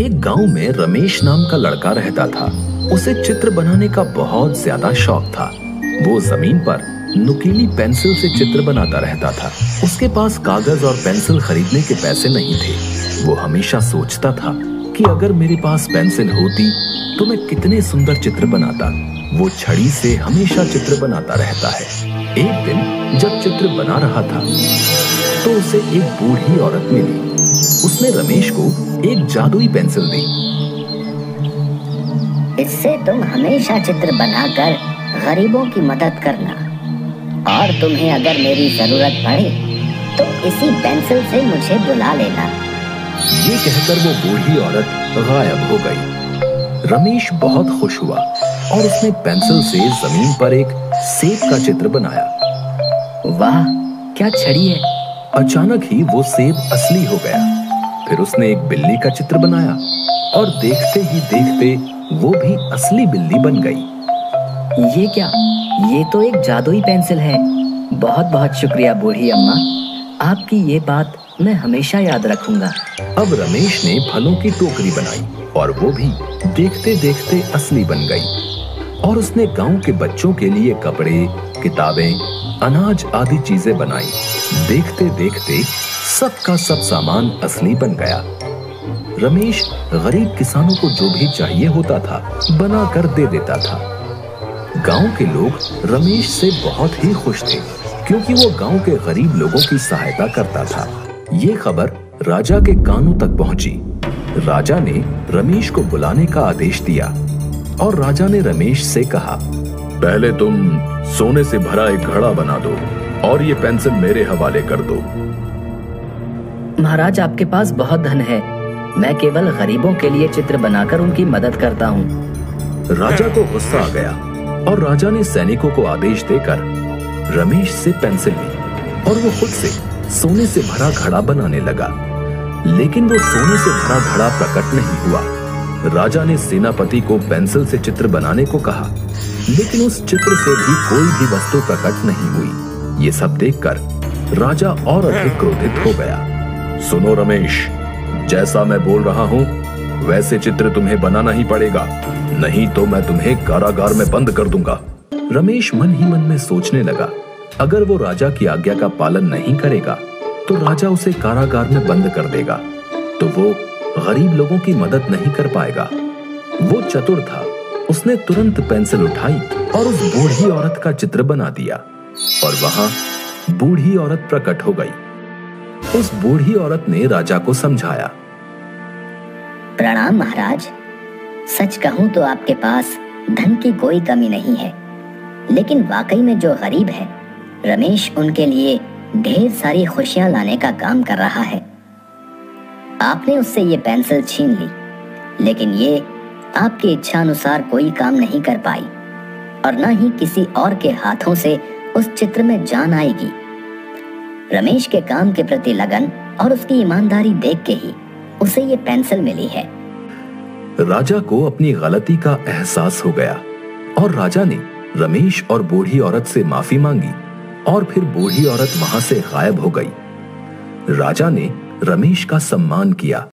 एक गांव में रमेश नाम का लड़का रहता था। उसे चित्र बनाने का बहुत ज्यादा शौक था। वो जमीन पर नुकीली पेंसिल से चित्र बनाता रहता था। उसके पास कागज और पेंसिल खरीदने के पैसे नहीं थे। वो हमेशा सोचता था कि अगर मेरे पास पेंसिल होती तो मैं कितने सुंदर चित्र बनाता। वो छड़ी से हमेशा चित्र बनाता रहता है। एक दिन जब चित्र बना रहा था तो उसे एक बूढ़ी औरत मिली। उसने रमेश को एक जादुई पेंसिल दी। इससे तुम हमेशा चित्र बनाकर गरीबों की मदद करना, और तुम्हें अगर मेरी जरूरत पड़े तो इसी पेंसिल से मुझे बुला लेना। ये कहकर वो बूढ़ी औरत गायब हो गई। रमेश बहुत खुश हुआ और उसने पेंसिल से जमीन पर एक सेब का चित्र बनाया। वाह, क्या छड़ी है! अचानक ही वो सेब असली हो गया। फिर उसने एक बिल्ली का चित्र बनाया और देखते ही देखते वो भी असली बिल्ली बन गई। ये क्या? ये तो एक जादुई पेंसिल है। बहुत बहुत शुक्रिया बूढ़ी अम्मा, आपकी ये बात मैं हमेशा याद रखूंगा। अब रमेश ने फलों की टोकरी बनाई और वो भी देखते देखते असली बन गई। और उसने गांव के बच्चों के लिए कपड़े, किताबें, अनाज आदि चीजें बनाई। देखते देखते सबका सब सामान असली बन गया। रमेश गरीब किसानों को जो भी चाहिए होता था बना कर दे देता था। गांव के लोग रमेश से बहुत ही खुश थे क्योंकि वो गांव के गरीब लोगों की सहायता करता था। ये खबर राजा के कानों तक पहुंची। राजा ने रमेश को बुलाने का आदेश दिया और राजा ने रमेश से कहा, पहले तुम सोने से भरा एक घड़ा बना दो और ये पेंसिल मेरे हवाले कर दो। महाराज, आपके पास बहुत धन है। मैं केवल गरीबों के लिए चित्र बनाकर उनकी मदद करता हूँ। राजा को गुस्सा आ गया और राजा ने सैनिकों को आदेश देकर रमेश से पेंसिल ली और वो खुद से सोने से भरा घड़ा बनाने लगा। लेकिन वो सोने से भरा घड़ा प्रकट नहीं हुआ। राजा ने सेनापति को पेंसिल से चित्र बनाने को कहा, लेकिन उस चित्र से भी कोई भी वस्तु प्रकट नहीं हुई। ये सब देखकर राजा और अधिक क्रोधित हो गया। सुनो रमेश, जैसा मैं बोल रहा हूँ वैसे चित्र तुम्हें बनाना ही पड़ेगा, नहीं तो मैं तुम्हें कारागार में बंद कर दूंगा। रमेश मन ही मन में सोचने लगा, अगर वो राजा की आज्ञा का पालन नहीं करेगा तो राजा उसे कारागार में बंद कर देगा, तो वो गरीब लोगों की मदद नहीं कर पाएगा। वो चतुर था। उसने तुरंत पेंसिल उठाई और उस बूढ़ी औरत का चित्र बना दिया और वहां बूढ़ी औरत प्रकट हो गई। उस बूढ़ी औरत ने राजा को समझाया। प्रणाम महाराज, सच कहूं तो आपके पास धन की कोई कमी नहीं है, लेकिन वाकई में जो गरीब है रमेश, उनके लिए ढेर सारी खुशियां लाने का काम कर रहा है। आपने उससे ये पेंसिल छीन ली, लेकिन ये आपकी इच्छा अनुसार कोई काम नहीं कर पाई और न ही किसी और के हाथों से उस चित्र में जान आएगी। रमेश के काम के प्रति लगन और उसकी ईमानदारी देख के ही उसे ये पेंसिल मिली है। राजा को अपनी गलती का एहसास हो गया और राजा ने रमेश और बूढ़ी औरत से माफी मांगी और फिर बूढ़ी औरत वहां से गायब हो गई। राजा ने रमेश का सम्मान किया